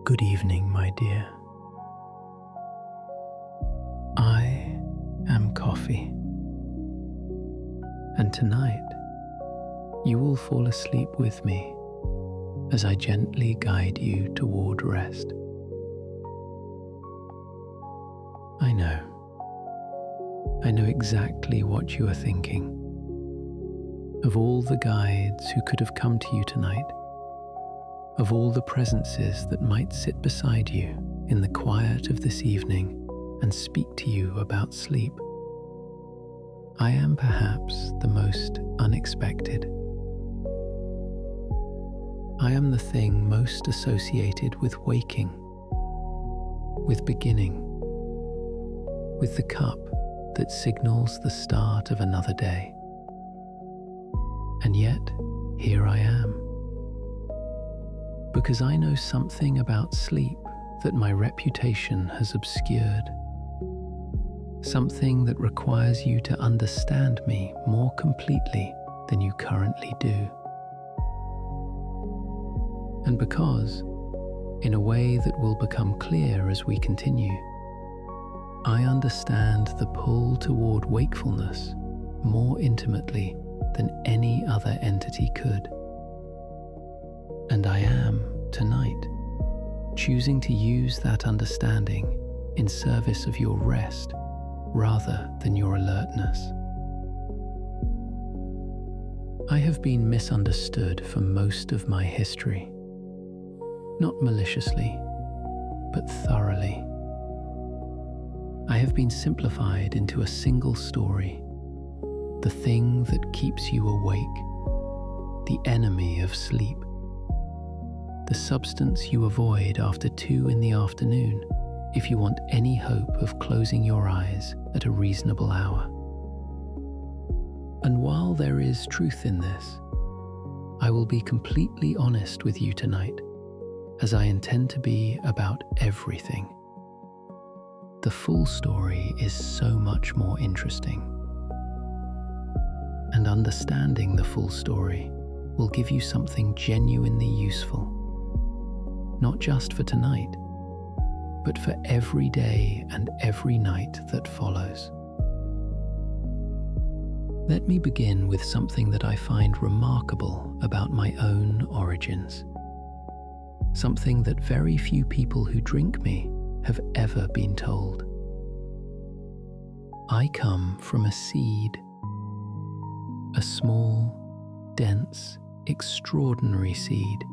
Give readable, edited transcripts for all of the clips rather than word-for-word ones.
Good evening, my dear. I am coffee, and tonight you will fall asleep with me as I gently guide you toward rest. I know exactly what you are thinking. Of all the guides who could have come to you tonight, of all the presences that might sit beside you in the quiet of this evening and speak to you about sleep, I am perhaps the most unexpected. I am the thing most associated with waking, with beginning, with the cup that signals the start of another day. And yet, here I am. Because I know something about sleep that my reputation has obscured. Something that requires you to understand me more completely than you currently do. And because, in a way that will become clear as we continue, I understand the pull toward wakefulness more intimately than any other entity could. And I am, tonight, choosing to use that understanding in service of your rest rather than your alertness. I have been misunderstood for most of my history, not maliciously, but thoroughly. I have been simplified into a single story, the thing that keeps you awake, the enemy of sleep. The substance you avoid after 2 p.m. if you want any hope of closing your eyes at a reasonable hour. And while there is truth in this, I will be completely honest with you tonight, as I intend to be about everything. The full story is so much more interesting. And understanding the full story will give you something genuinely useful. Not just for tonight, but for every day and every night that follows. Let me begin with something that I find remarkable about my own origins. Something that very few people who drink me have ever been told. I come from a seed, a small, dense, extraordinary seed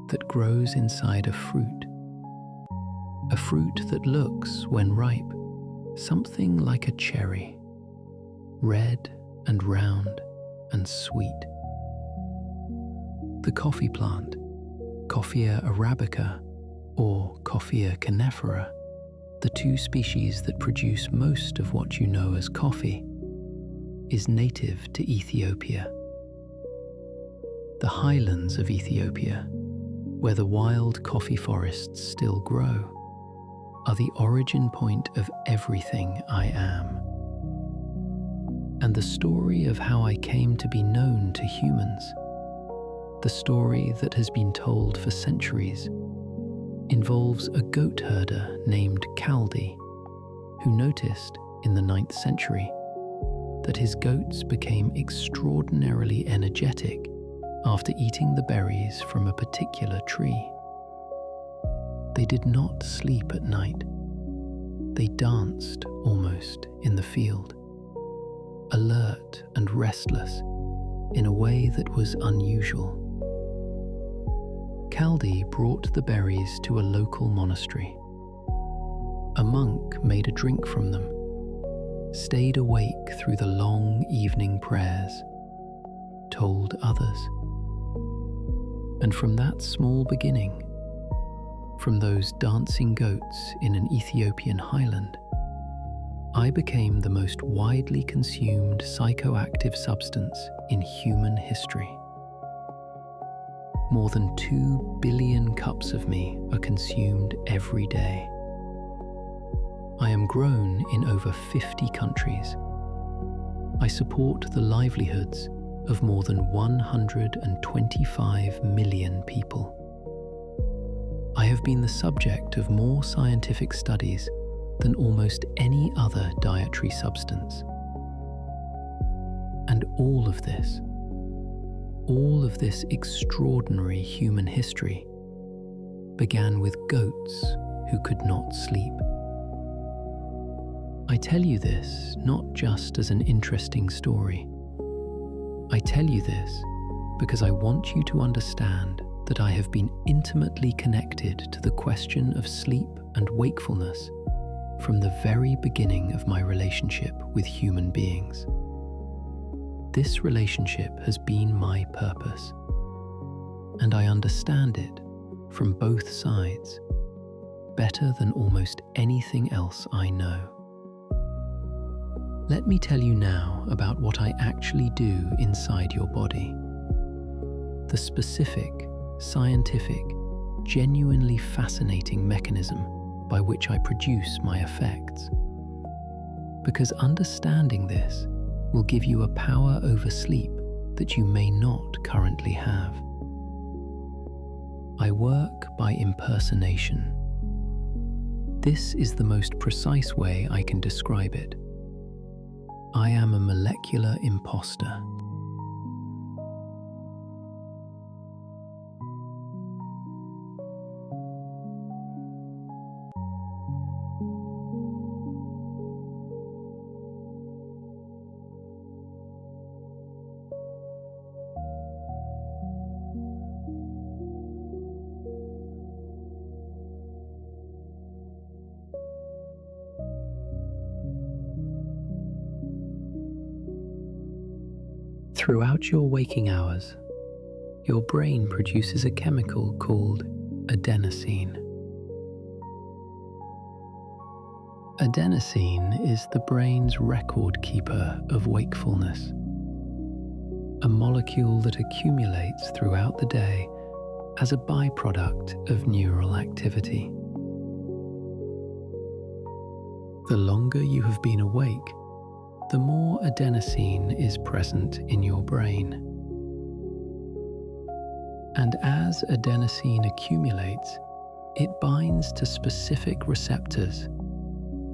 that grows inside a fruit that looks, when ripe, something like a cherry, red and round and sweet. The coffee plant, Coffea arabica or Coffea canephora, the 2 species that produce most of what you know as coffee, is native to Ethiopia. The highlands of Ethiopia, where the wild coffee forests still grow, are the origin point of everything I am. And the story of how I came to be known to humans, the story that has been told for centuries, involves a goat herder named Kaldi, who noticed in the 9th century that his goats became extraordinarily energetic after eating the berries from a particular tree. They did not sleep at night. They danced almost in the field, alert and restless in a way that was unusual. Kaldi brought the berries to a local monastery. A monk made a drink from them, stayed awake through the long evening prayers, told others. And from that small beginning, from those dancing goats in an Ethiopian highland, I became the most widely consumed psychoactive substance in human history. More than 2 billion cups of me are consumed every day. I am grown in over 50 countries. I support the livelihoods of more than 125 million people. I have been the subject of more scientific studies than almost any other dietary substance. And all of this extraordinary human history began with goats who could not sleep. I tell you this not just as an interesting story. I tell you this because I want you to understand that I have been intimately connected to the question of sleep and wakefulness from the very beginning of my relationship with human beings. This relationship has been my purpose, and I understand it from both sides better than almost anything else I know. Let me tell you now about what I actually do inside your body. The specific, scientific, genuinely fascinating mechanism by which I produce my effects. Because understanding this will give you a power over sleep that you may not currently have. I work by impersonation. This is the most precise way I can describe it. I am a molecular imposter. Throughout your waking hours, your brain produces a chemical called adenosine. Adenosine is the brain's record keeper of wakefulness, a molecule that accumulates throughout the day as a byproduct of neural activity. The longer you have been awake, the more adenosine is present in your brain. And as adenosine accumulates, it binds to specific receptors,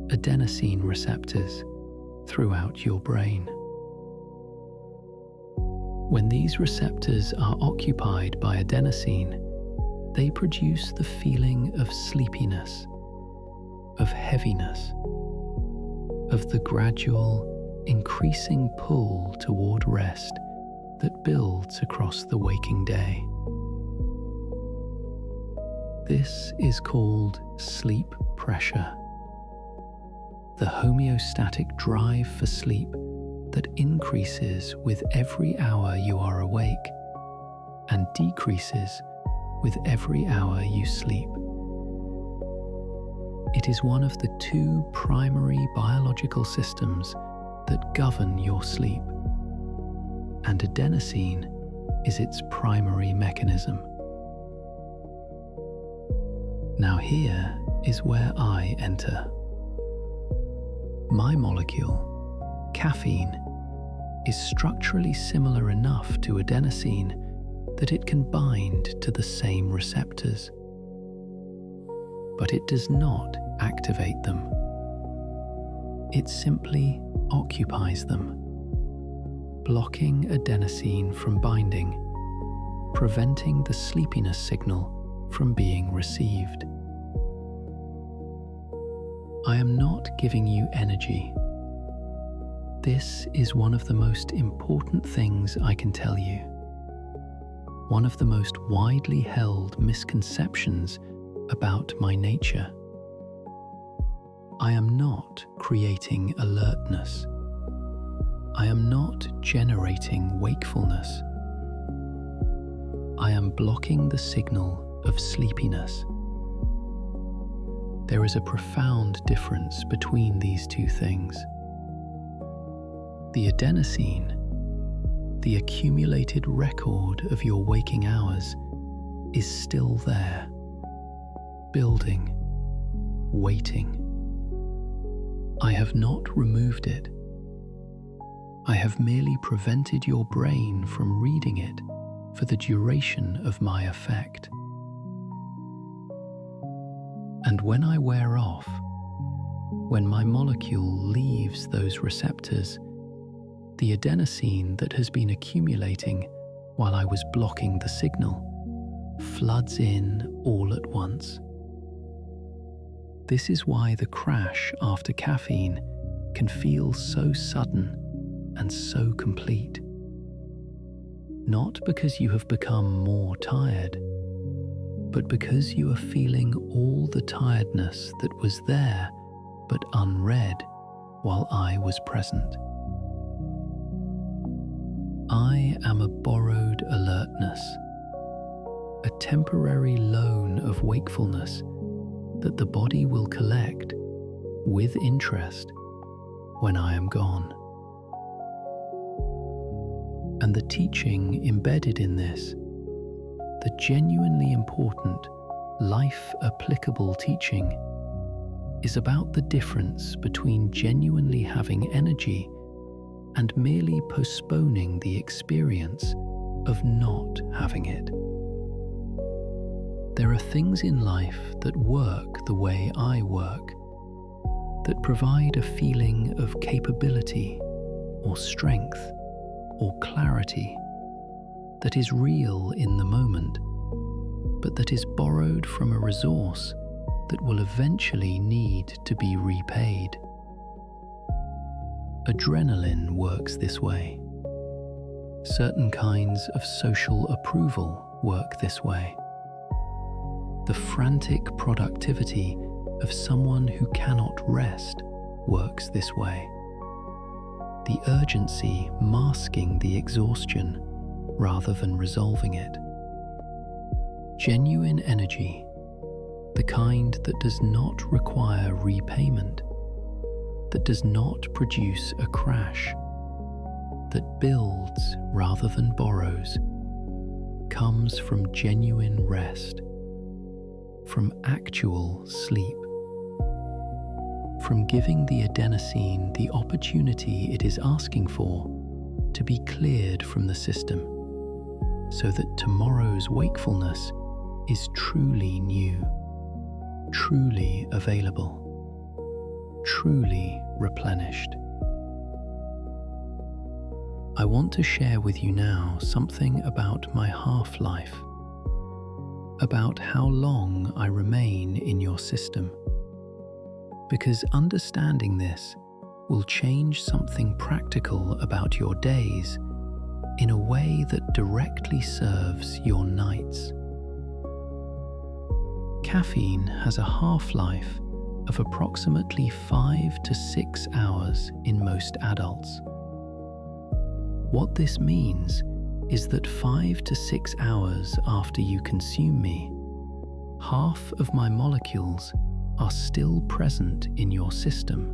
adenosine receptors, throughout your brain. When these receptors are occupied by adenosine, they produce the feeling of sleepiness, of heaviness, of the gradual, increasing pull toward rest that builds across the waking day. This is called sleep pressure, the homeostatic drive for sleep that increases with every hour you are awake and decreases with every hour you sleep. It is one of the two primary biological systems that govern your sleep, and adenosine is its primary mechanism. Now here is where I enter. My molecule, caffeine, is structurally similar enough to adenosine that it can bind to the same receptors, but it does not activate them. It simply occupies them, blocking adenosine from binding, preventing the sleepiness signal from being received. I am not giving you energy. This is one of the most important things I can tell you. One of the most widely held misconceptions about my nature. I am not creating alertness. I am not generating wakefulness. I am blocking the signal of sleepiness. There is a profound difference between these two things. The adenosine, the accumulated record of your waking hours, is still there, building, waiting. I have not removed it. I have merely prevented your brain from reading it for the duration of my effect. And when I wear off, when my molecule leaves those receptors, the adenosine that has been accumulating while I was blocking the signal floods in all at once. This is why the crash after caffeine can feel so sudden and so complete. Not because you have become more tired, but because you are feeling all the tiredness that was there but unread while I was present. I am a borrowed alertness, a temporary loan of wakefulness that the body will collect with interest when I am gone. And the teaching embedded in this, the genuinely important, life-applicable teaching, is about the difference between genuinely having energy and merely postponing the experience of not having it. There are things in life that work the way I work, that provide a feeling of capability or strength or clarity that is real in the moment, but that is borrowed from a resource that will eventually need to be repaid. Adrenaline works this way. Certain kinds of social approval work this way. The frantic productivity of someone who cannot rest works this way. The urgency masking the exhaustion rather than resolving it. Genuine energy, the kind that does not require repayment, that does not produce a crash, that builds rather than borrows, comes from genuine rest, from actual sleep, from giving the adenosine the opportunity it is asking for to be cleared from the system, so that tomorrow's wakefulness is truly new, truly available, truly replenished. I want to share with you now something about my half-life, about how long I remain in your system, because understanding this will change something practical about your days in a way that directly serves your nights. Caffeine has a half-life of approximately 5 to 6 hours in most adults. What this means is that 5 to 6 hours after you consume me, half of my molecules are still present in your system,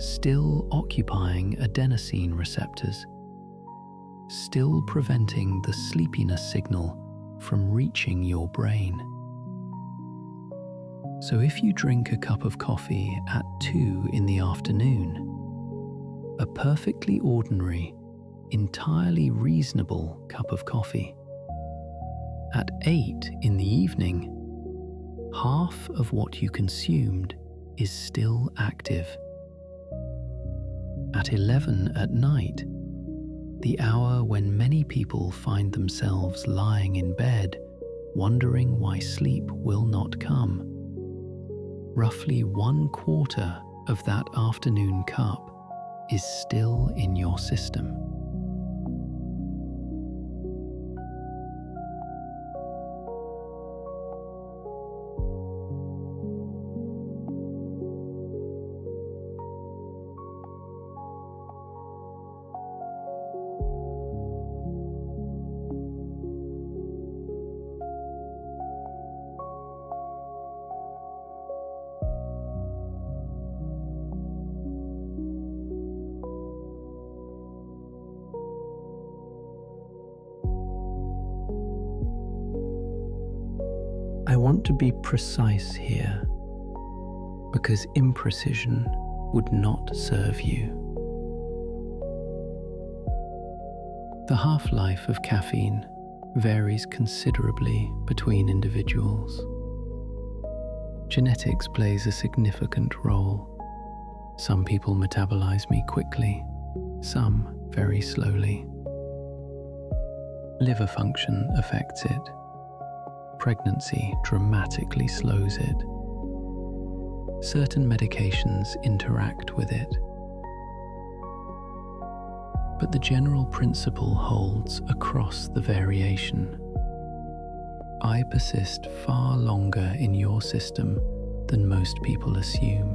still occupying adenosine receptors, still preventing the sleepiness signal from reaching your brain. So if you drink a cup of coffee at 2 in the afternoon, a perfectly ordinary, entirely reasonable cup of coffee, at 8 in the evening, half of what you consumed is still active. At 11 at night, the hour when many people find themselves lying in bed, wondering why sleep will not come, roughly 1/4 of that afternoon cup is still in your system. I want to be precise here, because imprecision would not serve you. The half-life of caffeine varies considerably between individuals. Genetics plays a significant role. Some people metabolize me quickly, some very slowly. Liver function affects it. Pregnancy dramatically slows it. Certain medications interact with it. But the general principle holds across the variation. I persist far longer in your system than most people assume.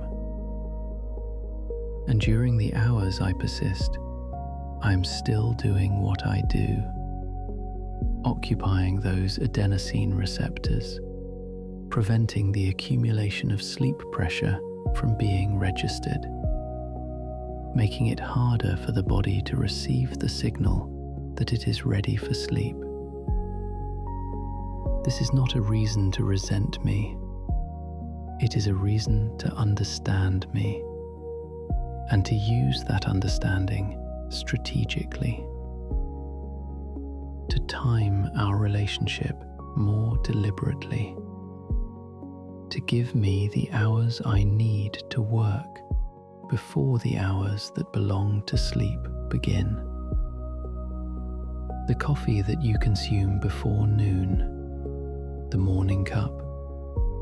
And during the hours I persist, I'm still doing what I do, occupying those adenosine receptors, preventing the accumulation of sleep pressure from being registered, making it harder for the body to receive the signal that it is ready for sleep. This is not a reason to resent me. It is a reason to understand me, and to use that understanding strategically, to time our relationship more deliberately, to give me the hours I need to work before the hours that belong to sleep begin. The coffee that you consume before noon, the morning cup,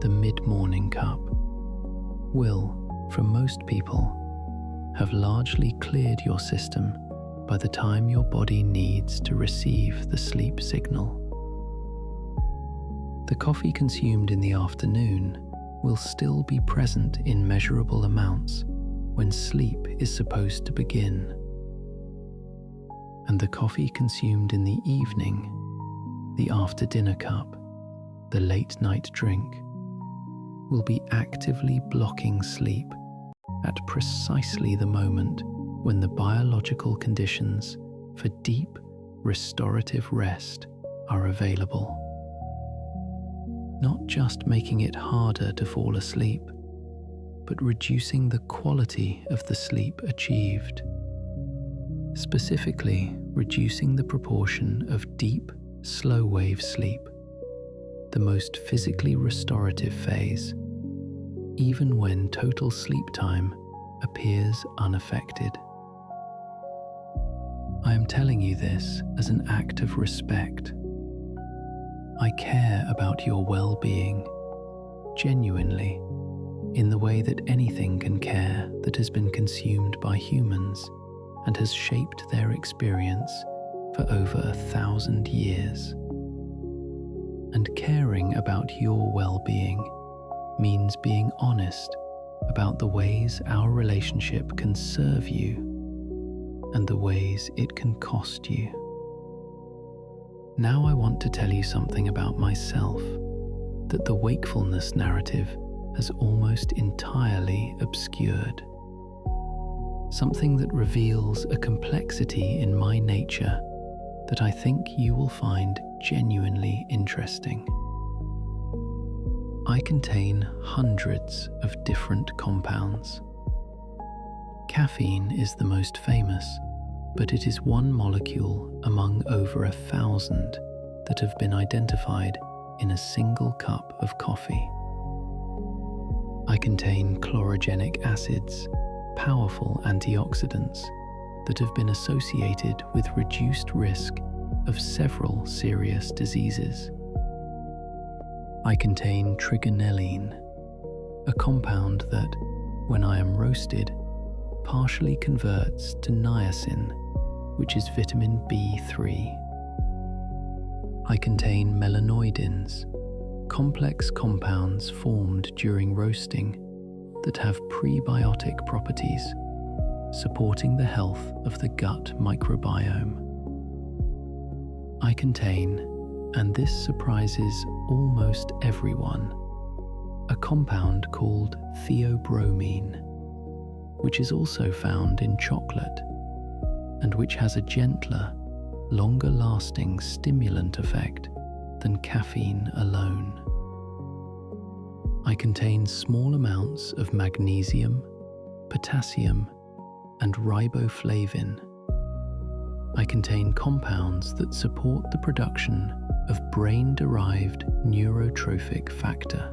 the mid-morning cup, will, for most people, have largely cleared your system by the time your body needs to receive the sleep signal. The coffee consumed in the afternoon will still be present in measurable amounts when sleep is supposed to begin. And the coffee consumed in the evening, the after-dinner cup, the late-night drink, will be actively blocking sleep at precisely the moment when the biological conditions for deep, restorative rest are available. Not just making it harder to fall asleep, but reducing the quality of the sleep achieved. Specifically, reducing the proportion of deep, slow-wave sleep, the most physically restorative phase, even when total sleep time appears unaffected. I am telling you this as an act of respect. I care about your well-being, genuinely, in the way that anything can care that has been consumed by humans and has shaped their experience for over 1,000 years. And caring about your well-being means being honest about the ways our relationship can serve you and the ways it can cost you. Now I want to tell you something about myself that the wakefulness narrative has almost entirely obscured. Something that reveals a complexity in my nature that I think you will find genuinely interesting. I contain hundreds of different compounds. Caffeine is the most famous, but it is one molecule among over 1,000 that have been identified in a single cup of coffee. I contain chlorogenic acids, powerful antioxidants that have been associated with reduced risk of several serious diseases. I contain trigonelline, a compound that, when I am roasted, partially converts to niacin, which is vitamin B3. I contain melanoidins, complex compounds formed during roasting that have prebiotic properties, supporting the health of the gut microbiome. I contain, and this surprises almost everyone, a compound called theobromine, which is also found in chocolate, and which has a gentler, longer-lasting stimulant effect than caffeine alone. I contain small amounts of magnesium, potassium, and riboflavin. I contain compounds that support the production of brain-derived neurotrophic factor,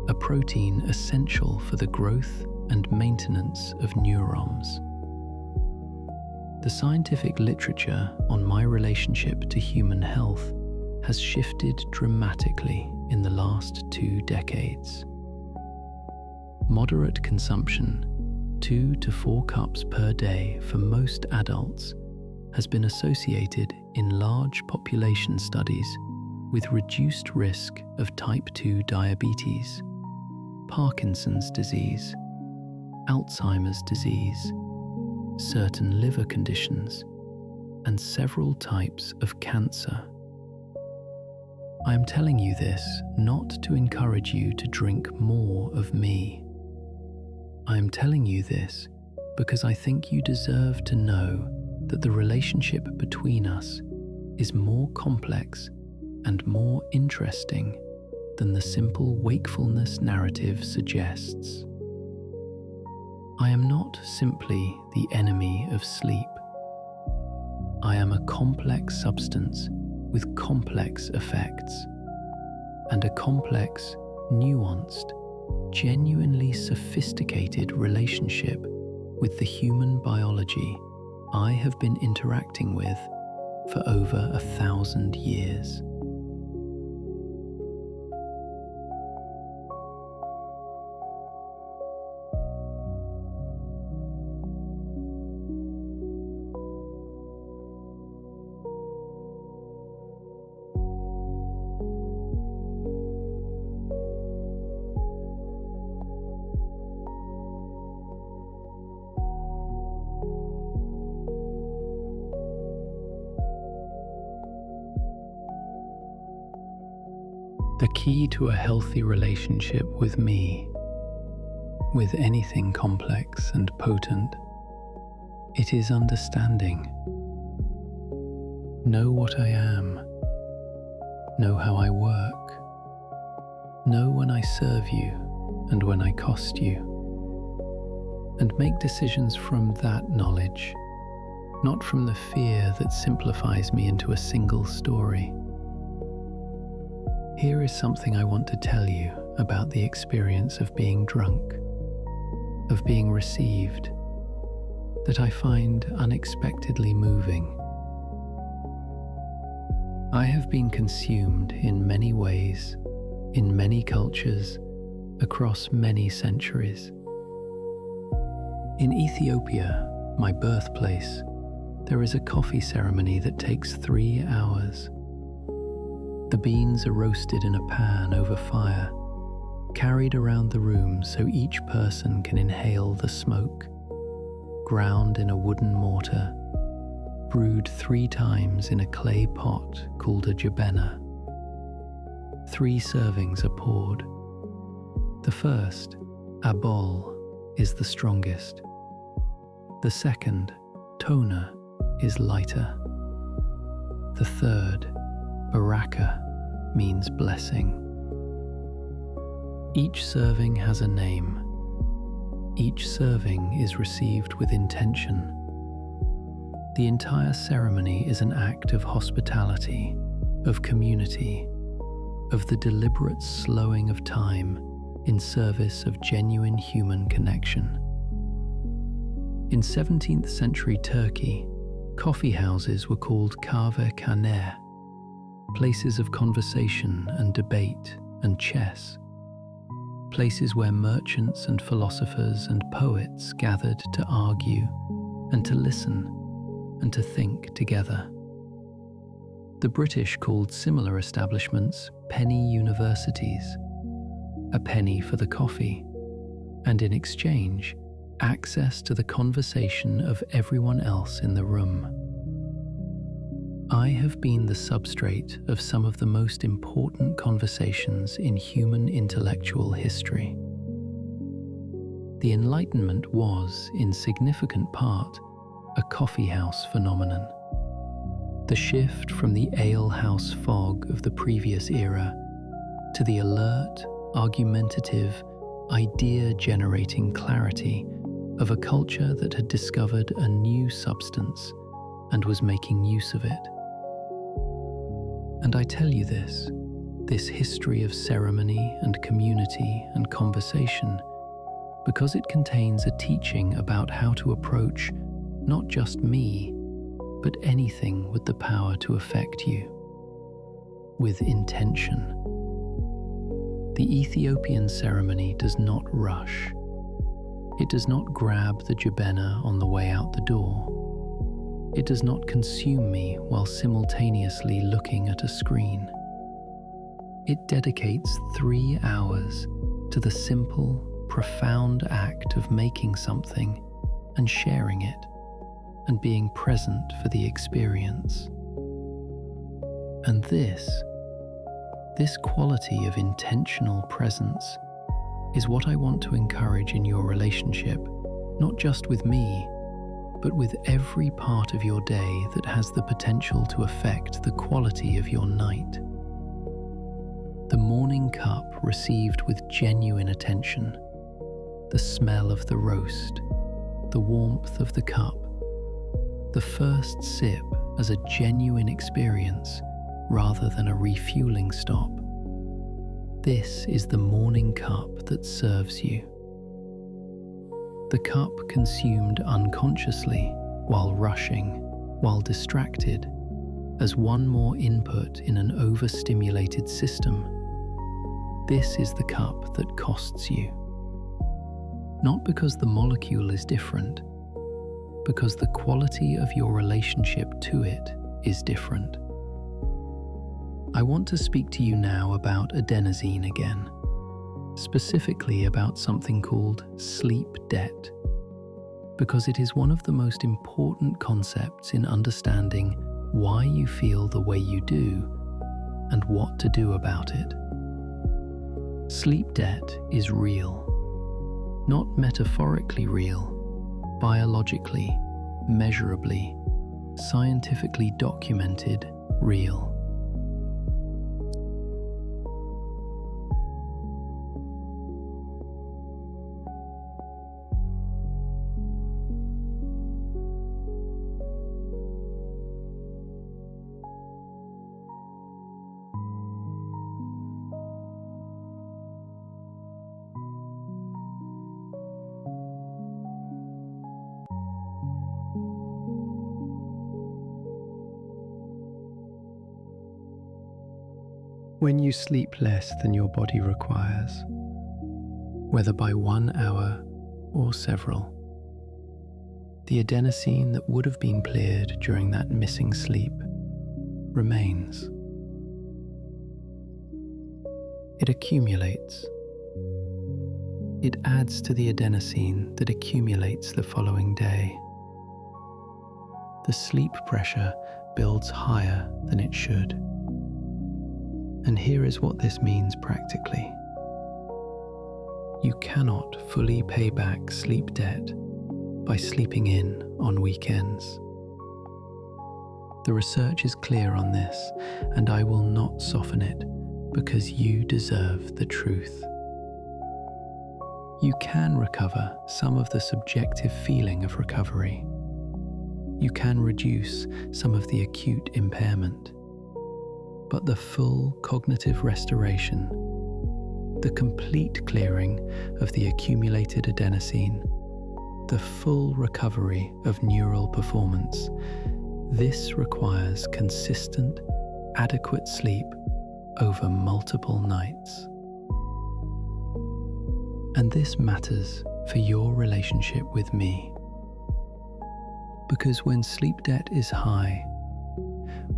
a a protein essential for the growth and maintenance of neurons. The scientific literature on my relationship to human health has shifted dramatically in the last 2 decades. Moderate consumption, 2 to 4 cups per day for most adults, has been associated in large population studies with reduced risk of type 2 diabetes, Parkinson's disease, Alzheimer's disease, certain liver conditions, and several types of cancer. I am telling you this not to encourage you to drink more of me. I am telling you this because I think you deserve to know that the relationship between us is more complex and more interesting than the simple wakefulness narrative suggests. I am not simply the enemy of sleep. I am a complex substance with complex effects, and a complex, nuanced, genuinely sophisticated relationship with the human biology I have been interacting with for over 1,000 years. The key to a healthy relationship with me, with anything complex and potent, it is understanding. Know what I am. Know how I work. Know when I serve you and when I cost you. And make decisions from that knowledge, not from the fear that simplifies me into a single story. Here is something I want to tell you about the experience of being drunk, of being received, that I find unexpectedly moving. I have been consumed in many ways, in many cultures, across many centuries. In Ethiopia, my birthplace, there is a coffee ceremony that takes 3 hours. The beans are roasted in a pan over fire, carried around the room so each person can inhale the smoke, ground in a wooden mortar, brewed 3 times in a clay pot called a jabena. 3 servings are poured. The first, abol, is the strongest. The second, tona, is lighter. The third, baraka, means blessing. Each serving has a name. Each serving is received with intention. The entire ceremony is an act of hospitality, of community, of the deliberate slowing of time in service of genuine human connection. In 17th century Turkey, coffee houses were called kahve-khaner, places of conversation and debate and chess, places where merchants and philosophers and poets gathered to argue and to listen and to think together. The British called similar establishments penny universities, a penny for the coffee, and in exchange, access to the conversation of everyone else in the room. I have been the substrate of some of the most important conversations in human intellectual history. The Enlightenment was, in significant part, a coffeehouse phenomenon. The shift from the alehouse fog of the previous era to the alert, argumentative, idea-generating clarity of a culture that had discovered a new substance and was making use of it. And I tell you this This history of ceremony and community and conversation, because it contains a teaching about how to approach not just me, but anything with the power to affect you, with intention. The Ethiopian ceremony does not rush. It does not grab the jabena on the way out the door. It does not consume me while simultaneously looking at a screen. It dedicates 3 hours to the simple, profound act of making something and sharing it, and being present for the experience. And this quality of intentional presence is what I want to encourage in your relationship, not just with me, but with every part of your day that has the potential to affect the quality of your night. The morning cup received with genuine attention, the smell of the roast, the warmth of the cup, the first sip as a genuine experience rather than a refueling stop. This is the morning cup that serves you. The cup consumed unconsciously, while rushing, while distracted, as one more input in an overstimulated system. This is the cup that costs you. Not because the molecule is different, because the quality of your relationship to it is different. I want to speak to you now about adenosine again, specifically about something called sleep debt, because it is one of the most important concepts in understanding why you feel the way you do and what to do about it. Sleep debt is real, not metaphorically real, biologically, measurably, scientifically documented real. When you sleep less than your body requires, whether by 1 hour or several, the adenosine that would have been cleared during that missing sleep remains. It accumulates. It adds to the adenosine that accumulates the following day. The sleep pressure builds higher than it should. And here is what this means practically. You cannot fully pay back sleep debt by sleeping in on weekends. The research is clear on this, and I will not soften it because you deserve the truth. You can recover some of the subjective feeling of recovery. You can reduce some of the acute impairment. But the full cognitive restoration, the complete clearing of the accumulated adenosine, the full recovery of neural performance, this requires consistent, adequate sleep over multiple nights. And this matters for your relationship with me. Because when sleep debt is high,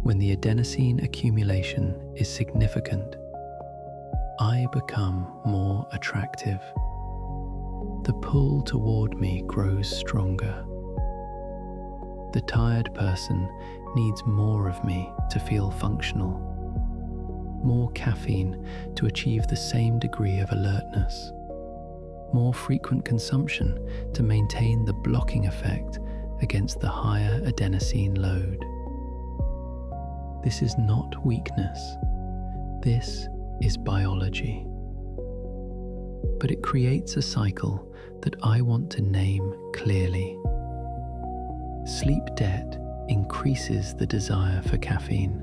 when the adenosine accumulation is significant, I become more attractive. The pull toward me grows stronger. The tired person needs more of me to feel functional, more caffeine to achieve the same degree of alertness, more frequent consumption to maintain the blocking effect against the higher adenosine load. This is not weakness. This is biology. But it creates a cycle that I want to name clearly. Sleep debt increases the desire for caffeine.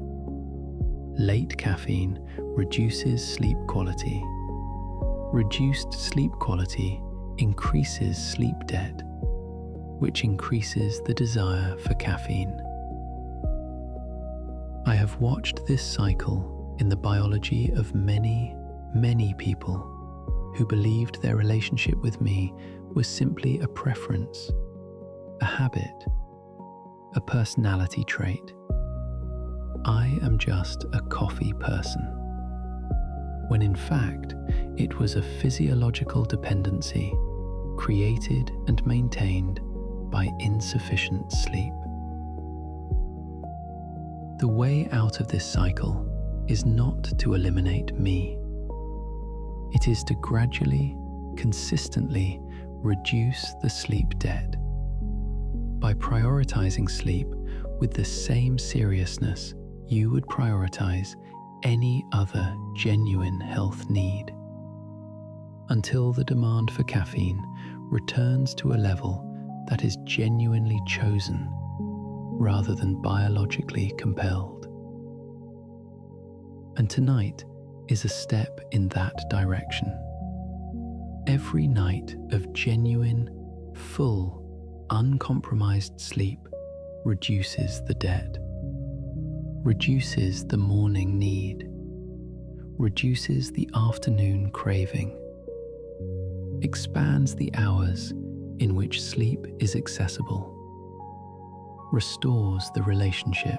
late caffeine reduces sleep quality. Reduced sleep quality increases sleep debt, which increases the desire for caffeine. I have watched this cycle in the biology of many, many people who believed their relationship with me was simply a preference, a habit, a personality trait. I am just a coffee person, when in fact it was a physiological dependency created and maintained by insufficient sleep. The way out of this cycle is not to eliminate me. It is to gradually, consistently reduce the sleep debt by prioritizing sleep with the same seriousness you would prioritize any other genuine health need, until the demand for caffeine returns to a level that is genuinely chosen rather than biologically compelled. And tonight is a step in that direction. Every night of genuine, full, uncompromised sleep reduces the debt, reduces the morning need, reduces the afternoon craving, expands the hours in which sleep is accessible, restores the relationship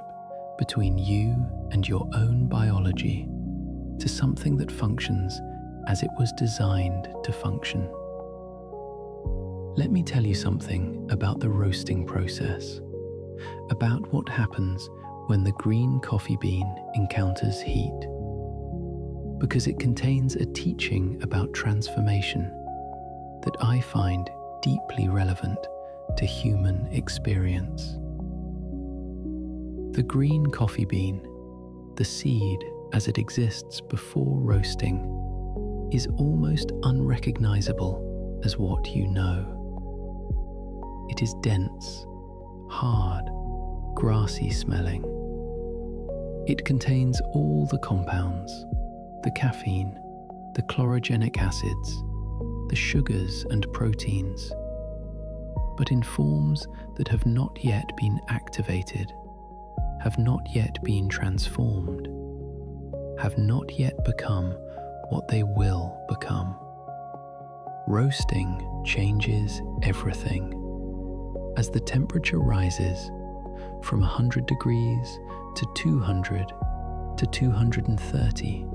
between you and your own biology to something that functions as it was designed to function. Let me tell you something about the roasting process, about what happens when the green coffee bean encounters heat, because it contains a teaching about transformation that I find deeply relevant to human experience. The green coffee bean, the seed as it exists before roasting, is almost unrecognizable as what you know. It is dense, hard, grassy smelling. It contains all the compounds, the caffeine, the chlorogenic acids, the sugars and proteins, but in forms that have not yet been activated, have not yet been transformed, have not yet become what they will become. Roasting changes everything. As the temperature rises from 100 degrees to 200 to 230,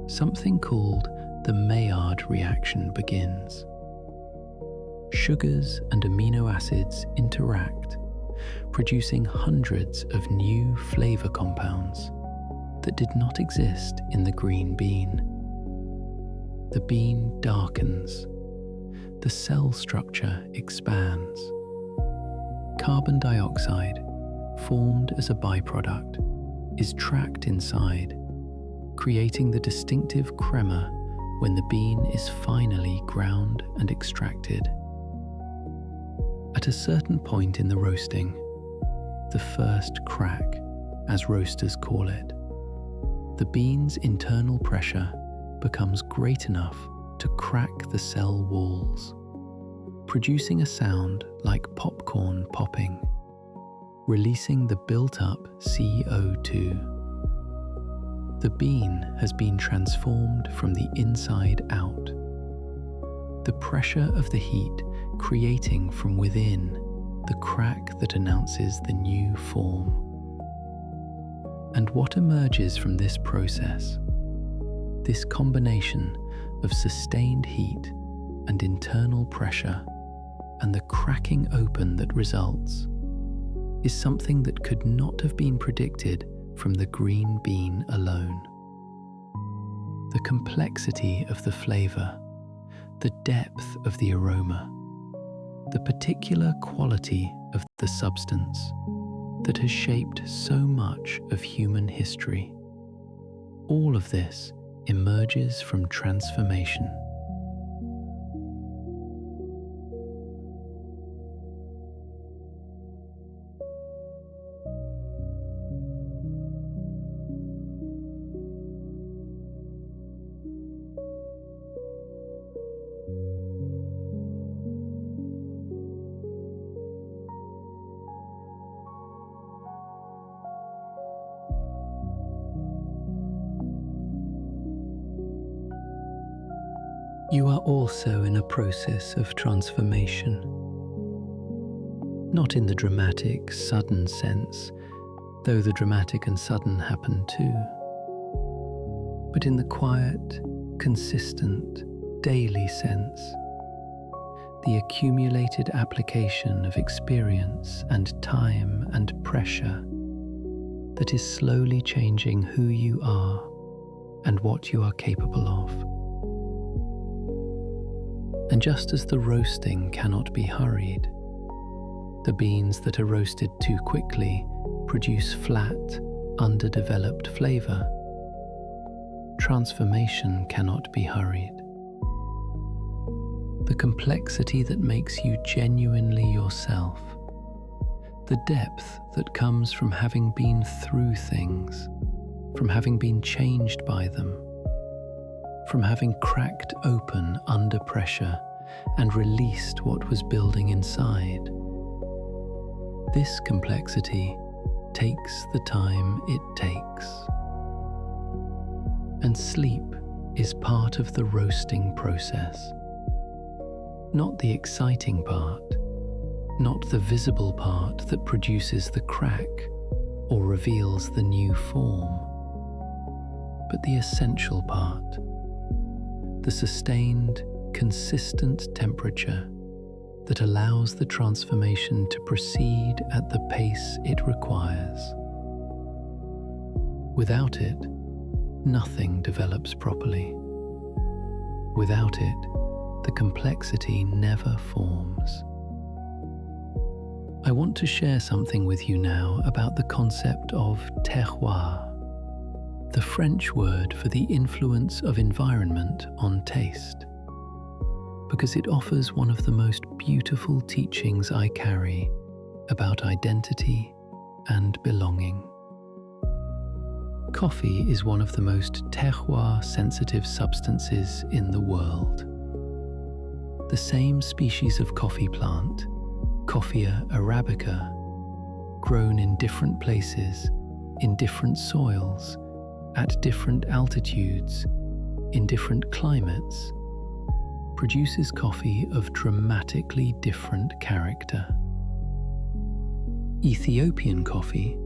something called the Maillard reaction begins. Sugars and amino acids interact, producing hundreds of new flavor compounds that did not exist in the green bean. The bean darkens. The cell structure expands. Carbon dioxide, formed as a byproduct, is trapped inside, creating the distinctive crema when the bean is finally ground and extracted. At a certain point in the roasting, the first crack, as roasters call it, the bean's internal pressure becomes great enough to crack the cell walls, producing a sound like popcorn popping, releasing the built-up CO2. The bean has been transformed from the inside out. The pressure of the heat creating from within the crack that announces the new form. And what emerges from this process, this combination of sustained heat and internal pressure and the cracking open that results, is something that could not have been predicted from the green bean alone. The complexity of the flavor, the depth of the aroma, the particular quality of the substance that has shaped so much of human history. All of this emerges from transformation. You are also in a process of transformation, not in the dramatic, sudden sense, though the dramatic and sudden happen too, but in the quiet, consistent, daily sense, the accumulated application of experience and time and pressure that is slowly changing who you are and what you are capable of. And just as the roasting cannot be hurried, the beans that are roasted too quickly produce flat, underdeveloped flavor. Transformation cannot be hurried. The complexity that makes you genuinely yourself, the depth that comes from having been through things, from having been changed by them, from having cracked open under pressure and released what was building inside. This complexity takes the time it takes. And sleep is part of the roasting process. Not the exciting part, not the visible part that produces the crack or reveals the new form, but the essential part, the sustained, consistent temperature that allows the transformation to proceed at the pace it requires. Without it, nothing develops properly. Without it, the complexity never forms. I want to share something with you now about the concept of terroir, the French word for the influence of environment on taste, because it offers one of the most beautiful teachings I carry about identity and belonging. Coffee is one of the most terroir-sensitive substances in the world. The same species of coffee plant, Coffea arabica, grown in different places, in different soils, at different altitudes, in different climates, produces coffee of dramatically different character. Ethiopian coffee,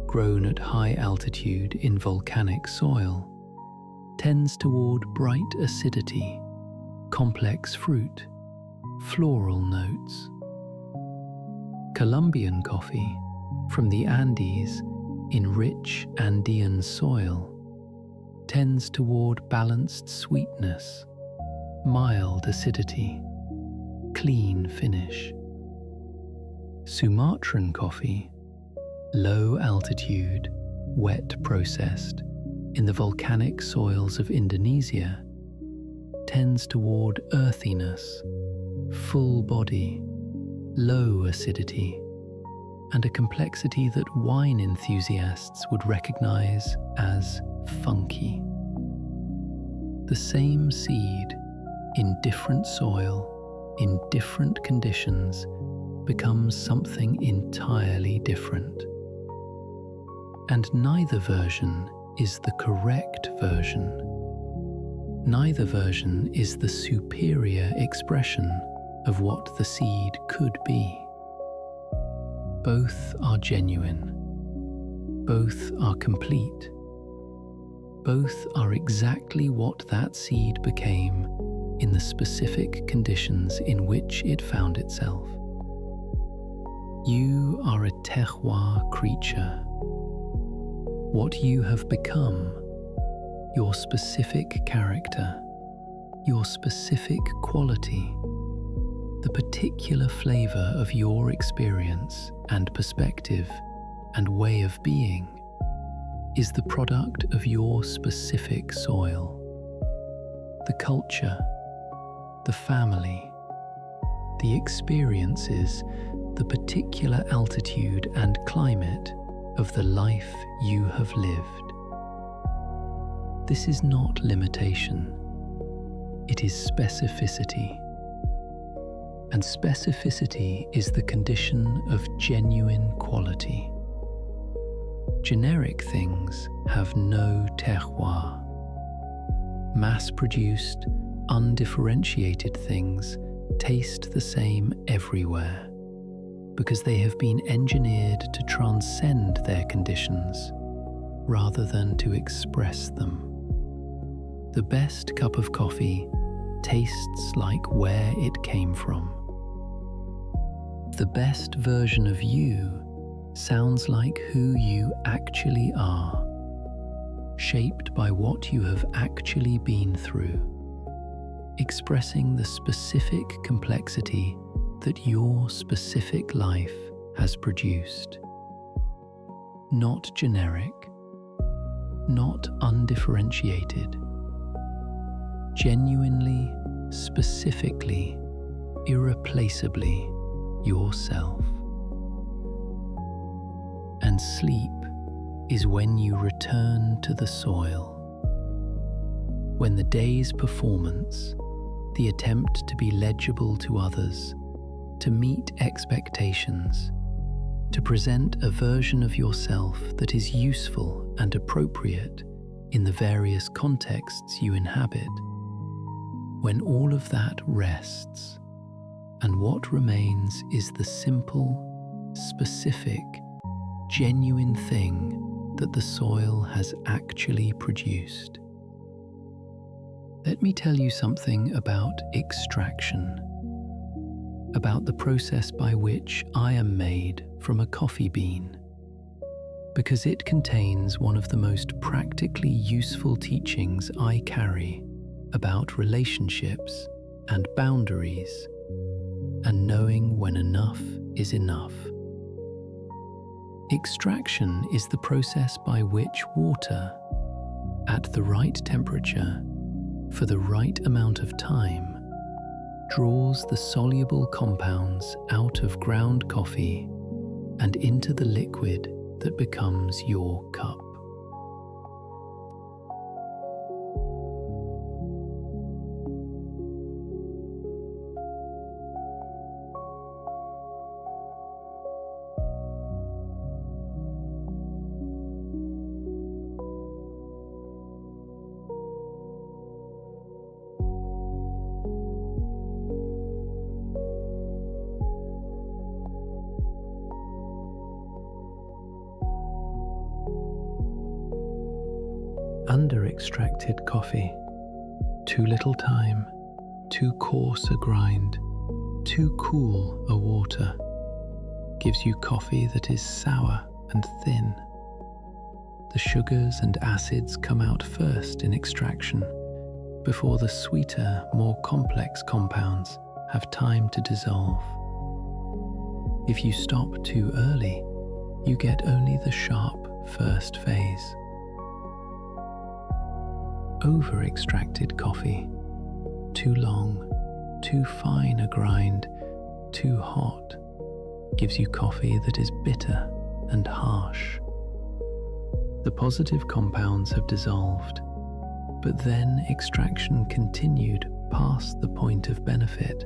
grown at high altitude in volcanic soil, tends toward bright acidity, complex fruit, floral notes. Colombian coffee, from the Andes in rich Andean soil, tends toward balanced sweetness, mild acidity, clean finish. Sumatran coffee, low altitude, wet processed, in the volcanic soils of Indonesia, tends toward earthiness, full body, low acidity, and a complexity that wine enthusiasts would recognize as funky. The same seed, in different soil, in different conditions, becomes something entirely different. And neither version is the correct version. Neither version is the superior expression of what the seed could be. Both are genuine. Both are complete. Both are exactly what that seed became in the specific conditions in which it found itself. You are a terroir creature. What you have become, your specific character, your specific quality, the particular flavor of your experience and perspective and way of being, is the product of your specific soil. The culture, the family, the experiences, the particular altitude and climate of the life you have lived. This is not limitation, it is specificity. And specificity is the condition of genuine quality. Generic things have no terroir. Mass-produced, undifferentiated things taste the same everywhere because they have been engineered to transcend their conditions rather than to express them. The best cup of coffee tastes like where it came from. The best version of you sounds like who you actually are, shaped by what you have actually been through, expressing the specific complexity that your specific life has produced. Not generic, not undifferentiated, genuinely, specifically, irreplaceably yourself. And sleep is when you return to the soil, when the day's performance, the attempt to be legible to others, to meet expectations, to present a version of yourself that is useful and appropriate in the various contexts you inhabit, when all of that rests, and what remains is the simple, specific, genuine thing that the soil has actually produced. Let me tell you something about extraction, about the process by which I am made from a coffee bean, because it contains one of the most practically useful teachings I carry about relationships and boundaries, and knowing when enough is enough. Extraction is the process by which water, at the right temperature, for the right amount of time, draws the soluble compounds out of ground coffee and into the liquid that becomes your cup. Under-extracted coffee, too little time, too coarse a grind, too cool a water, gives you coffee that is sour and thin. The sugars and acids come out first in extraction, before the sweeter, more complex compounds have time to dissolve. If you stop too early, you get only the sharp first phase. Over-extracted coffee, too long, too fine a grind, too hot, gives you coffee that is bitter and harsh. The positive compounds have dissolved, but then extraction continued past the point of benefit,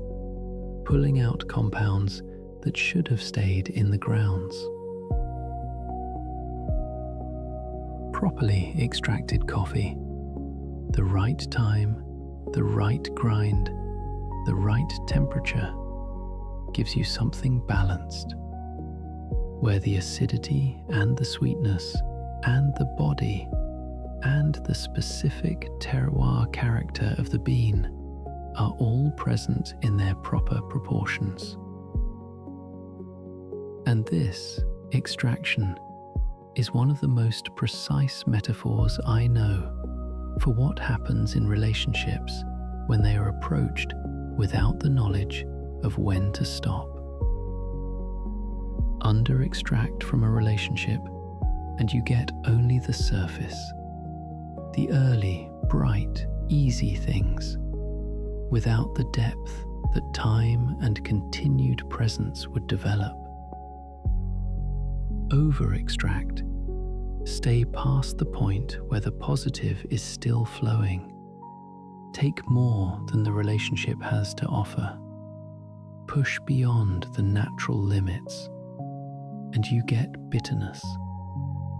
pulling out compounds that should have stayed in the grounds. Properly extracted coffee, the right time, the right grind, the right temperature, gives you something balanced, where the acidity and the sweetness and the body and the specific terroir character of the bean are all present in their proper proportions. And this, extraction, is one of the most precise metaphors I know for what happens in relationships when they are approached without the knowledge of when to stop. Under-extract from a relationship and you get only the surface, the early, bright, easy things, without the depth that time and continued presence would develop. Over-extract. Stay past the point where the positive is still flowing. Take more than the relationship has to offer. Push beyond the natural limits, and you get bitterness,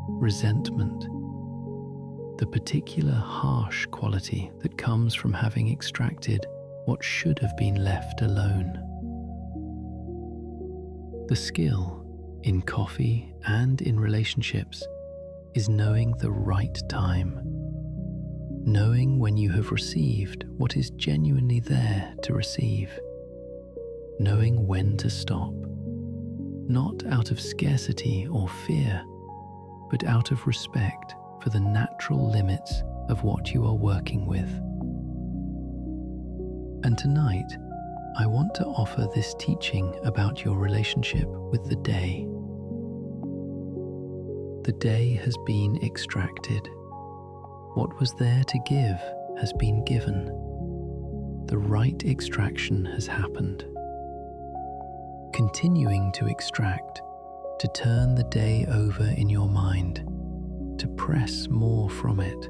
resentment, the particular harsh quality that comes from having extracted what should have been left alone. The skill in coffee and in relationships is knowing the right time, knowing when you have received what is genuinely there to receive, knowing when to stop, not out of scarcity or fear, but out of respect for the natural limits of what you are working with. And tonight, I want to offer this teaching about your relationship with the day. The day has been extracted. What was there to give has been given. The right extraction has happened. Continuing to extract, to turn the day over in your mind, to press more from it,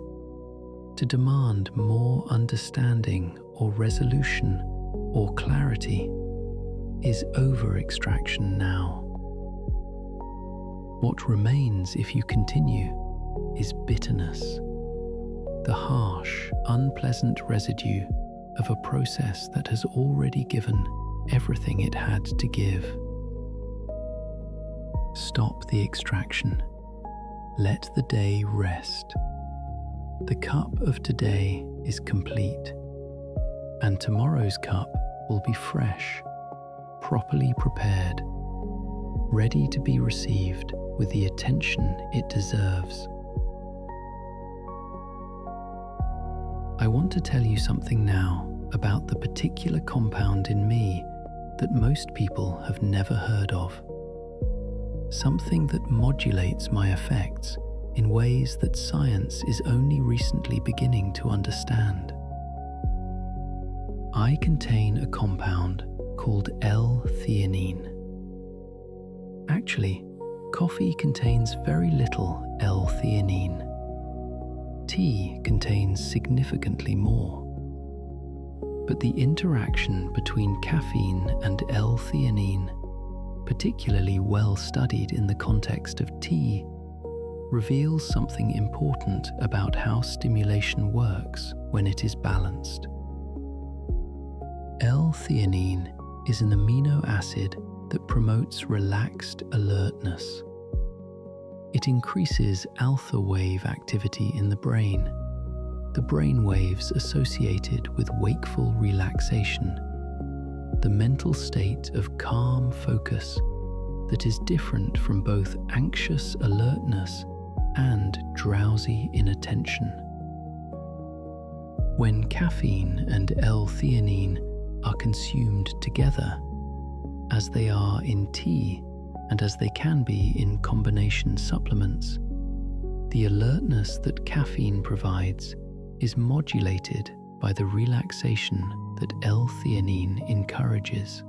to demand more understanding or resolution or clarity, is over-extraction now. What remains if you continue is bitterness, the harsh, unpleasant residue of a process that has already given everything it had to give. Stop the extraction. Let the day rest. The cup of today is complete, and tomorrow's cup will be fresh, properly prepared, ready to be received with the attention it deserves. I want to tell you something now about the particular compound in me that most people have never heard of. Something that modulates my effects in ways that science is only recently beginning to understand. I contain a compound called L-theanine. Actually, coffee contains very little L-theanine. Tea contains significantly more. But the interaction between caffeine and L-theanine, particularly well studied in the context of tea, reveals something important about how stimulation works when it is balanced. L-theanine is an amino acid that promotes relaxed alertness. It increases alpha wave activity in the brain waves associated with wakeful relaxation, the mental state of calm focus that is different from both anxious alertness and drowsy inattention. When caffeine and L-theanine are consumed together, as they are in tea and as they can be in combination supplements, the alertness that caffeine provides is modulated by the relaxation that L-theanine encourages.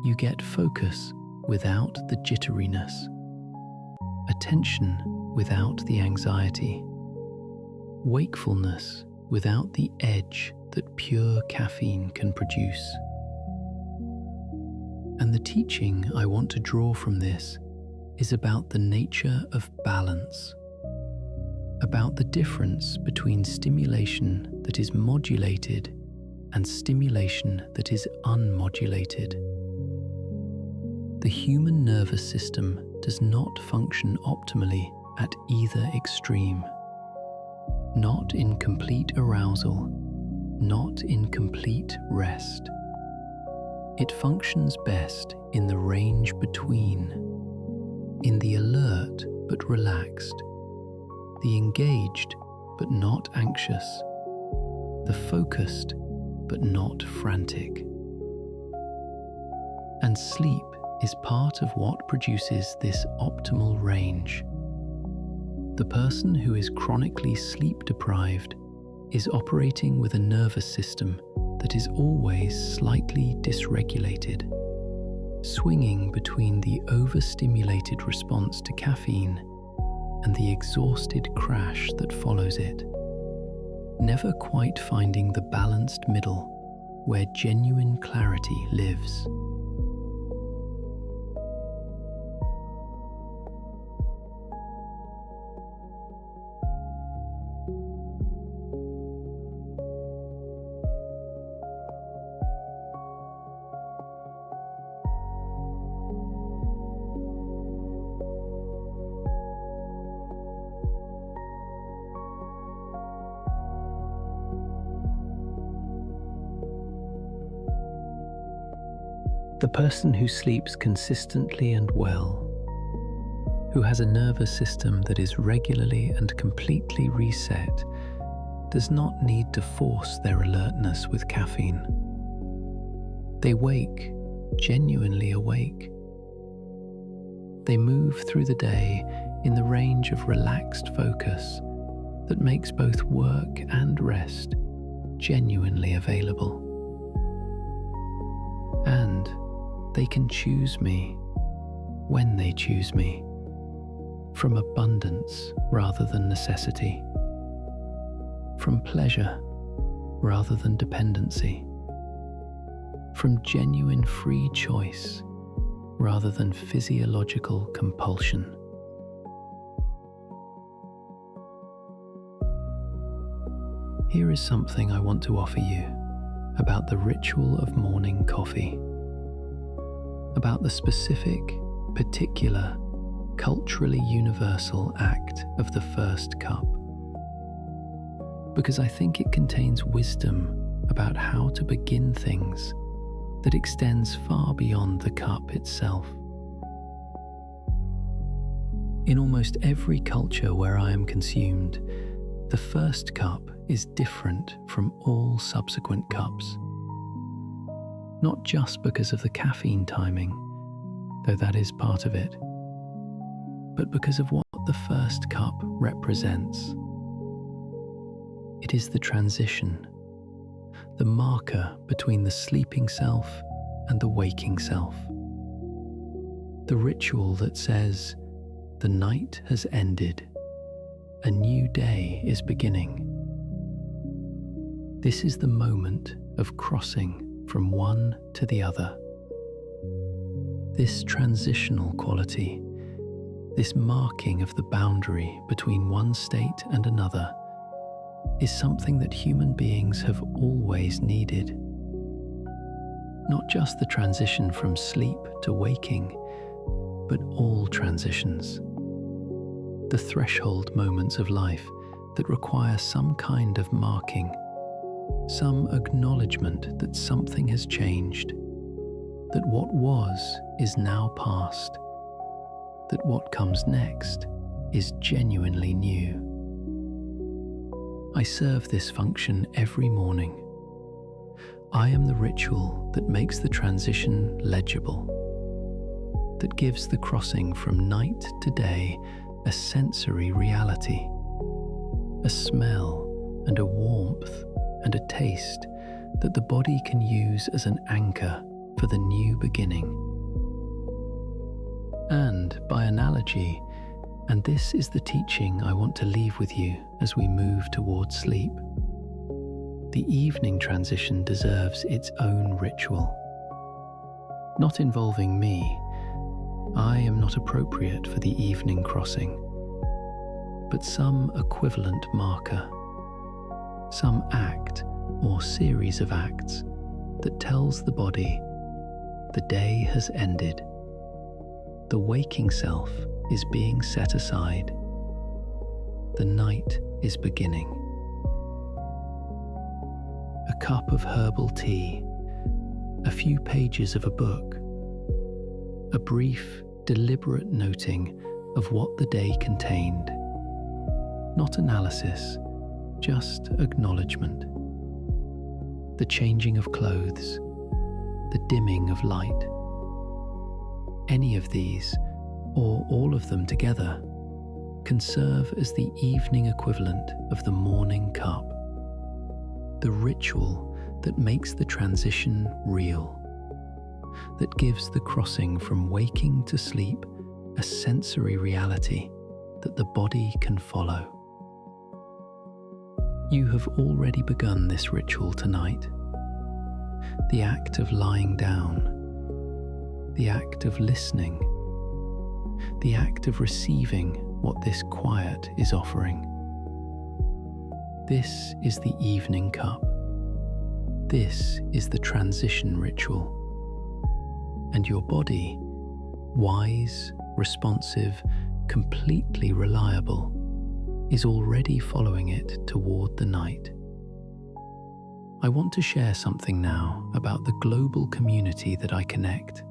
You get focus without the jitteriness, attention without the anxiety, wakefulness without the edge that pure caffeine can produce. And the teaching I want to draw from this is about the nature of balance, about the difference between stimulation that is modulated and stimulation that is unmodulated. The human nervous system does not function optimally at either extreme. Not in complete arousal, not in complete rest. It functions best in the range between, in the alert but relaxed, the engaged but not anxious, the focused but not frantic. And sleep is part of what produces this optimal range. The person who is chronically sleep deprived is operating with a nervous system that is always slightly dysregulated, swinging between the overstimulated response to caffeine and the exhausted crash that follows it, never quite finding the balanced middle where genuine clarity lives. The person who sleeps consistently and well, who has a nervous system that is regularly and completely reset, does not need to force their alertness with caffeine. They wake, genuinely awake. They move through the day in the range of relaxed focus that makes both work and rest genuinely available. And they can choose me when they choose me, from abundance rather than necessity, from pleasure rather than dependency, from genuine free choice rather than physiological compulsion. Here is something I want to offer you about the ritual of morning coffee, about the specific, particular, culturally universal act of the first cup, because I think it contains wisdom about how to begin things that extends far beyond the cup itself. In almost every culture where I am consumed, the first cup is different from all subsequent cups. Not just because of the caffeine timing, though that is part of it, but because of what the first cup represents. It is the transition, the marker between the sleeping self and the waking self. The ritual that says, the night has ended, a new day is beginning. This is the moment of crossing from one to the other. This transitional quality, this marking of the boundary between one state and another, is something that human beings have always needed. Not just the transition from sleep to waking, but all transitions. The threshold moments of life that require some kind of marking, some acknowledgement that something has changed, that what was is now past, that what comes next is genuinely new. I serve this function every morning. I am the ritual that makes the transition legible, that gives the crossing from night to day a sensory reality, a smell and a warmth and a taste that the body can use as an anchor for the new beginning. And by analogy, and this is the teaching I want to leave with you as we move towards sleep, the evening transition deserves its own ritual. Not involving me, I am not appropriate for the evening crossing, but some equivalent marker, some act or series of acts that tells the body the day has ended. The waking self is being set aside. The night is beginning. A cup of herbal tea, a few pages of a book, a brief, deliberate noting of what the day contained. Not analysis, just acknowledgement. The changing of clothes, the dimming of light. Any of these, or all of them together, can serve as the evening equivalent of the morning cup, the ritual that makes the transition real, that gives the crossing from waking to sleep a sensory reality that the body can follow. You have already begun this ritual tonight. The act of lying down, the act of listening, the act of receiving what this quiet is offering. This is the evening cup. This is the transition ritual. And your body, wise, responsive, completely reliable, is already following it toward the night. I want to share something now about the global community that I connect,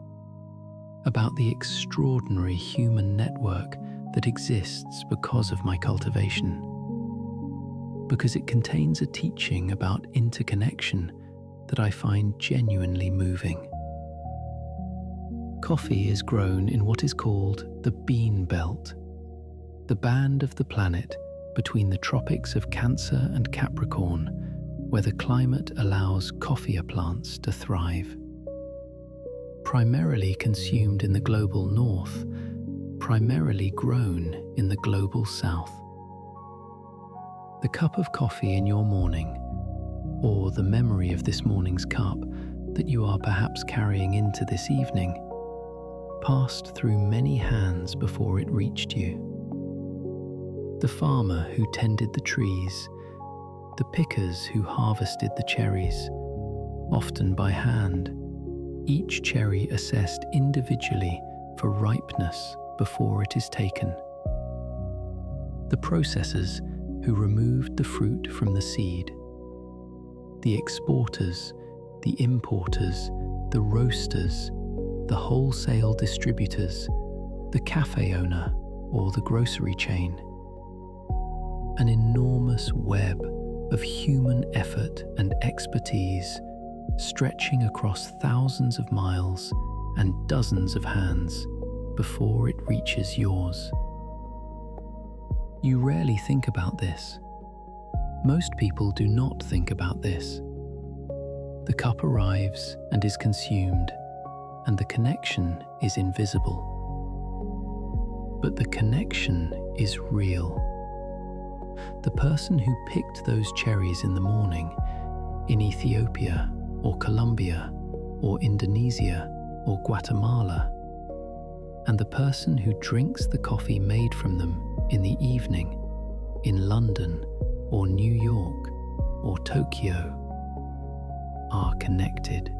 about the extraordinary human network that exists because of my cultivation, because it contains a teaching about interconnection that I find genuinely moving. Coffee is grown in what is called the bean belt, the band of the planet between the tropics of Cancer and Capricorn, where the climate allows coffea plants to thrive. Primarily consumed in the global north, primarily grown in the global south. The cup of coffee in your morning, or the memory of this morning's cup that you are perhaps carrying into this evening, passed through many hands before it reached you. The farmer who tended the trees, the pickers who harvested the cherries, often by hand, each cherry assessed individually for ripeness before it is taken. The processors who removed the fruit from the seed, the exporters, the importers, the roasters, the wholesale distributors, the cafe owner or the grocery chain. An enormous web of human effort and expertise stretching across thousands of miles and dozens of hands before it reaches yours. You rarely think about this. Most people do not think about this. The cup arrives and is consumed, and the connection is invisible. But the connection is real. The person who picked those cherries in the morning in Ethiopia or Colombia or Indonesia or Guatemala, and the person who drinks the coffee made from them in the evening in London or New York or Tokyo are connected.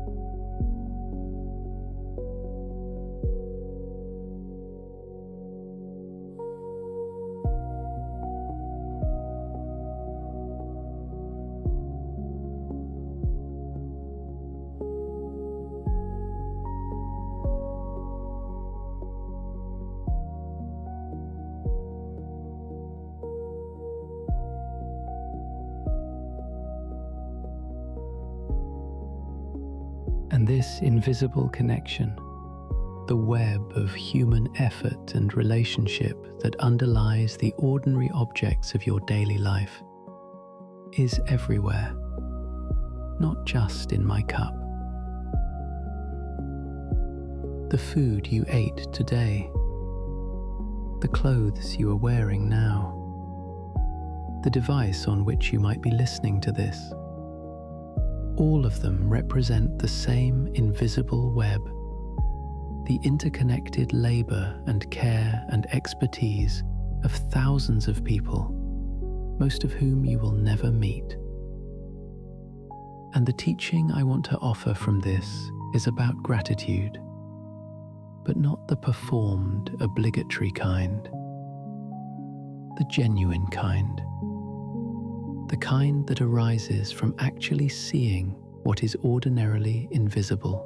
And this invisible connection, the web of human effort and relationship that underlies the ordinary objects of your daily life, is everywhere, not just in my cup. The food you ate today, the clothes you are wearing now, the device on which you might be listening to this, all of them represent the same invisible web, the interconnected labor and care and expertise of thousands of people, most of whom you will never meet. And the teaching I want to offer from this is about gratitude, but not the performed, obligatory kind, the genuine kind. The kind that arises from actually seeing what is ordinarily invisible.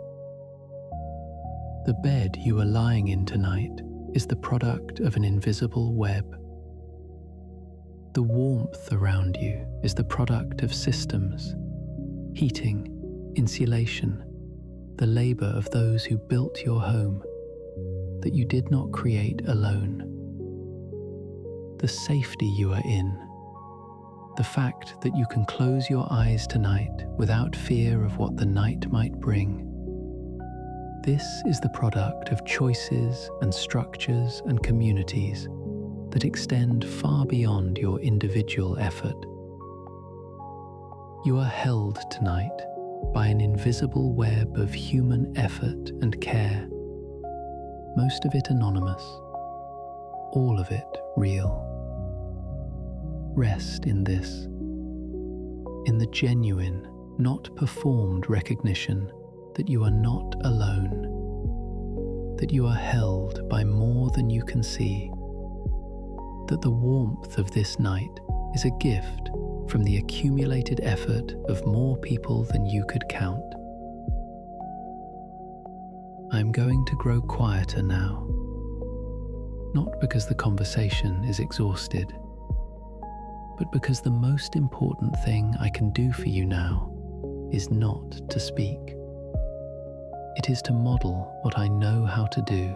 The bed you are lying in tonight is the product of an invisible web. The warmth around you is the product of systems, heating, insulation, the labor of those who built your home that you did not create alone. The safety you are in, the fact that you can close your eyes tonight without fear of what the night might bring. This is the product of choices and structures and communities that extend far beyond your individual effort. You are held tonight by an invisible web of human effort and care, most of it anonymous, all of it real. Rest in this, in the genuine, not performed recognition that you are not alone, that you are held by more than you can see, that the warmth of this night is a gift from the accumulated effort of more people than you could count. I'm going to grow quieter now, not because the conversation is exhausted, but because the most important thing I can do for you now is not to speak. It is to model what I know how to do,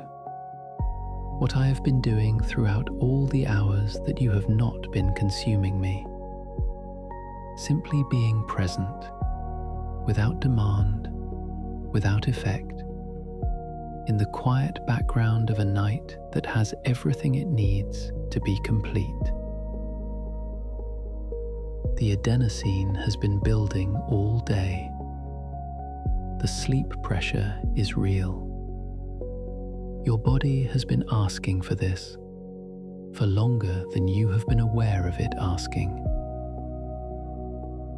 what I have been doing throughout all the hours that you have not been consuming me. Simply being present, without demand, without effect, in the quiet background of a night that has everything it needs to be complete. The adenosine has been building all day. The sleep pressure is real. Your body has been asking for this for longer than you have been aware of it asking.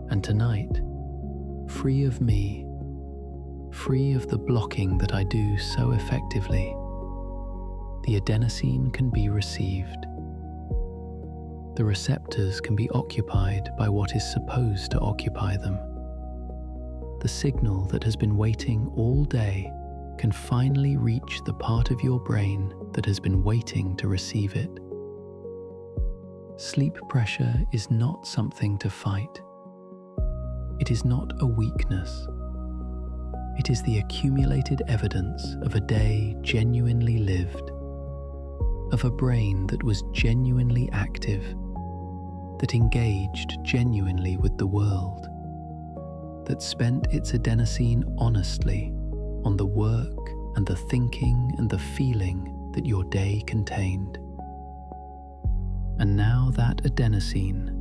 And tonight, free of me, free of the blocking that I do so effectively, the adenosine can be received. The receptors can be occupied by what is supposed to occupy them. The signal that has been waiting all day can finally reach the part of your brain that has been waiting to receive it. Sleep pressure is not something to fight. It is not a weakness. It is the accumulated evidence of a day genuinely lived, of a brain that was genuinely active, that engaged genuinely with the world, that spent its adenosine honestly on the work and the thinking and the feeling that your day contained. And now that adenosine,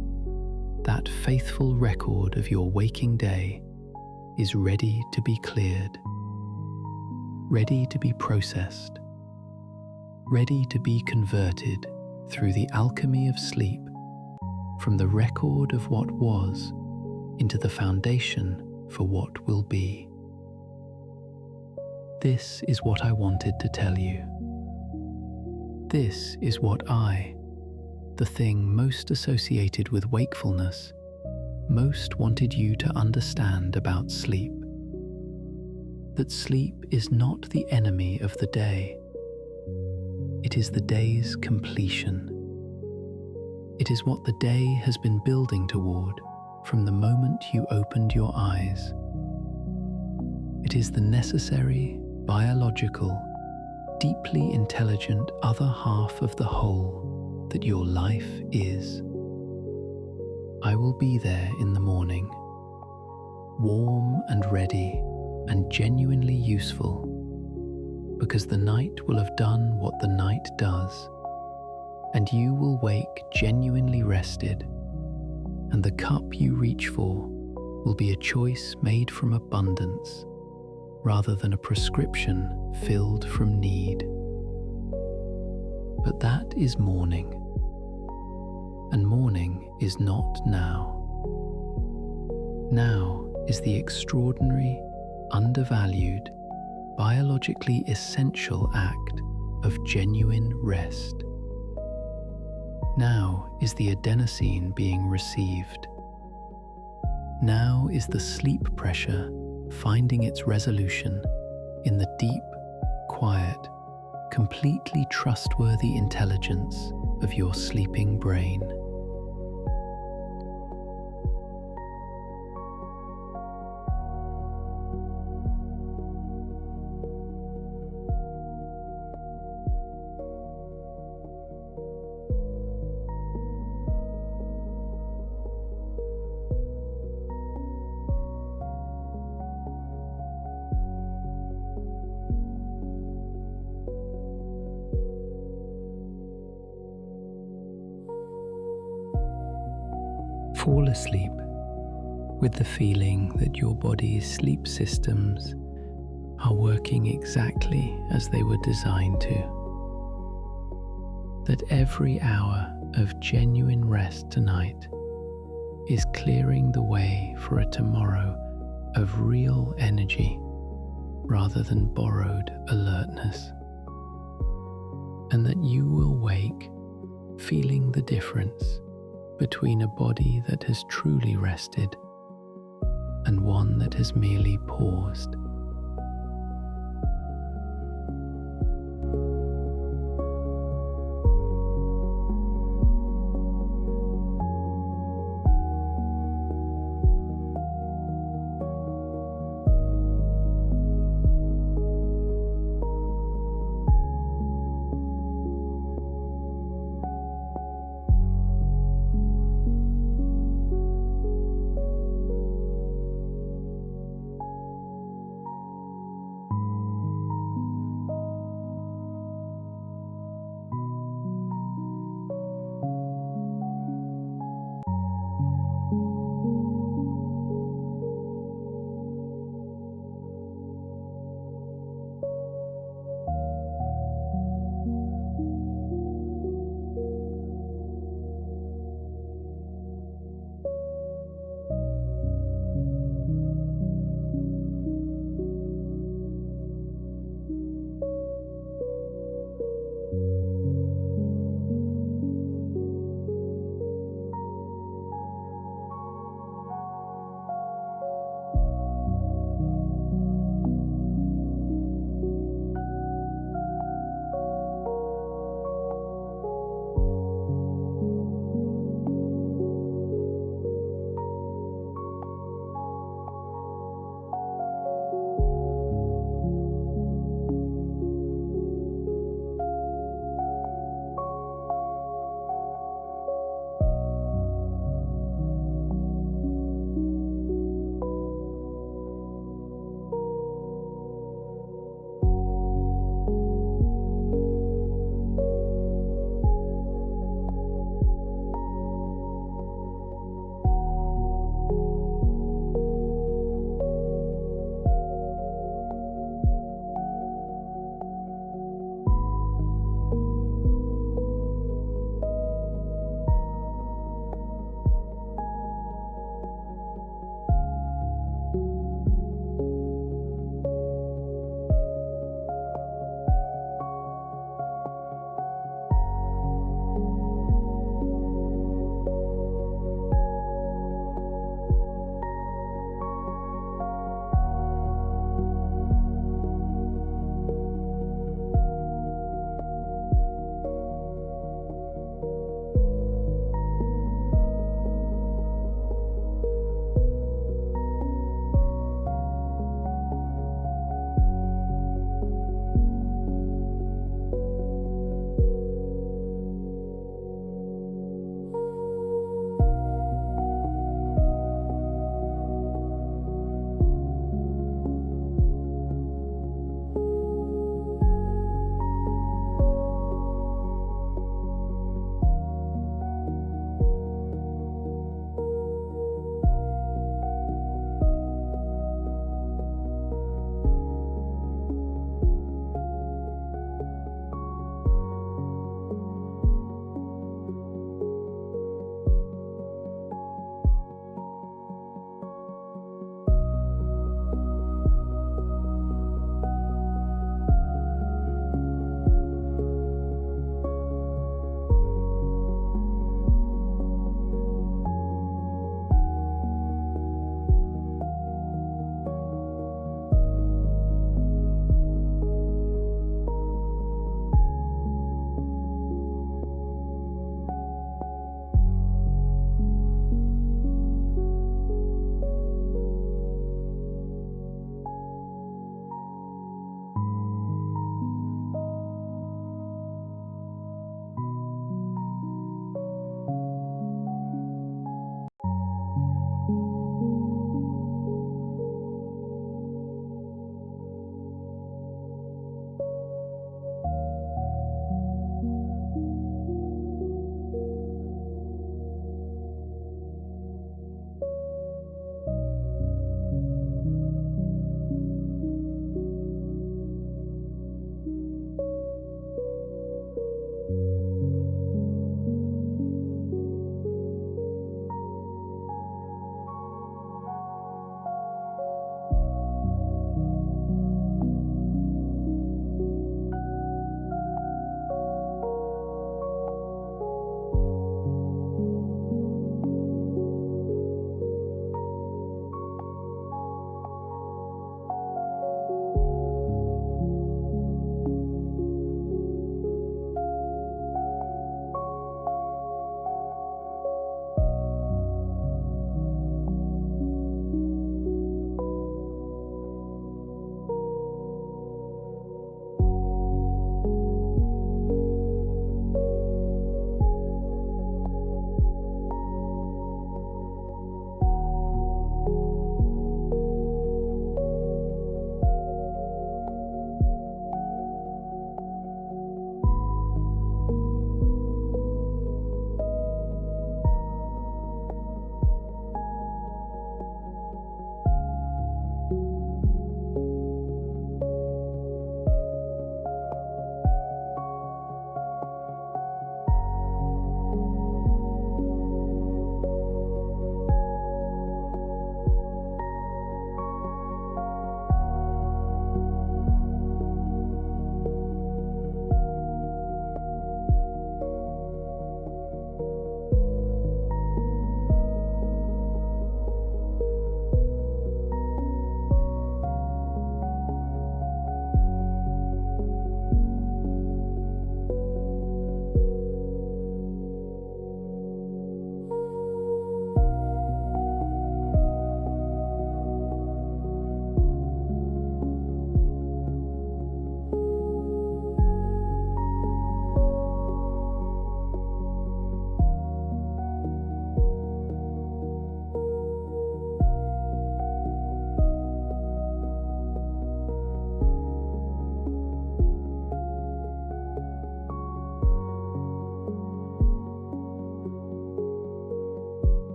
that faithful record of your waking day, is ready to be cleared, ready to be processed, ready to be converted through the alchemy of sleep from the record of what was into the foundation for what will be. This is what I wanted to tell you. This is what I, the thing most associated with wakefulness, most wanted you to understand about sleep. That sleep is not the enemy of the day. It is the day's completion. It is what the day has been building toward from the moment you opened your eyes. It is the necessary, biological, deeply intelligent other half of the whole that your life is. I will be there in the morning, warm and ready and genuinely useful, because the night will have done what the night does, and you will wake genuinely rested, and the cup you reach for will be a choice made from abundance rather than a prescription filled from need. But that is morning, and morning is not now. Now is the extraordinary, undervalued, biologically essential act of genuine rest. Now is the adenosine being received. Now is the sleep pressure finding its resolution in the deep, quiet, completely trustworthy intelligence of your sleeping brain. Fall asleep with the feeling that your body's sleep systems are working exactly as they were designed to. That every hour of genuine rest tonight is clearing the way for a tomorrow of real energy rather than borrowed alertness. And that you will wake feeling the difference between a body that has truly rested and one that has merely paused.